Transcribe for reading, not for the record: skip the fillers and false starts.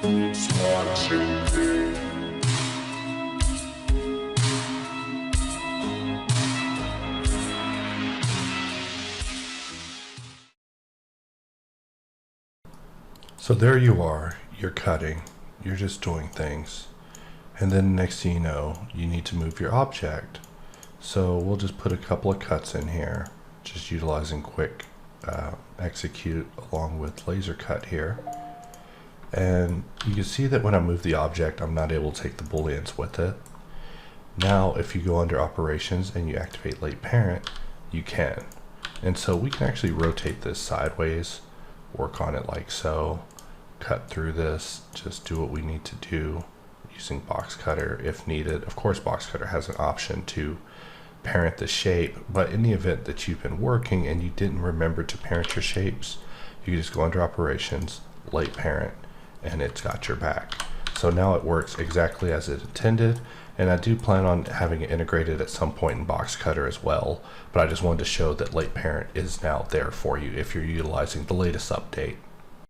Who's watching me? So there you are, you're cutting, you're just doing things. And then next thing you know, you need to move your object. So we'll just put a couple of cuts in here, just utilizing quick execute along with laser cut here. And you can see that when I move the object, I'm not able to take the booleans with it. Now, if you go under operations and you activate LateParent, you can. And so we can actually rotate this sideways, work on it like so, cut through this, just do what we need to do using box cutter if needed. Of course, box cutter has an option to parent the shape, but in the event that you've been working and you didn't remember to parent your shapes, you can just go under operations, LateParent, and it's got your back. So now it works exactly as it intended, and I do plan on having it integrated at some point in box cutter as well, but I just wanted to show that LateParent is now there for you if you're utilizing the latest update.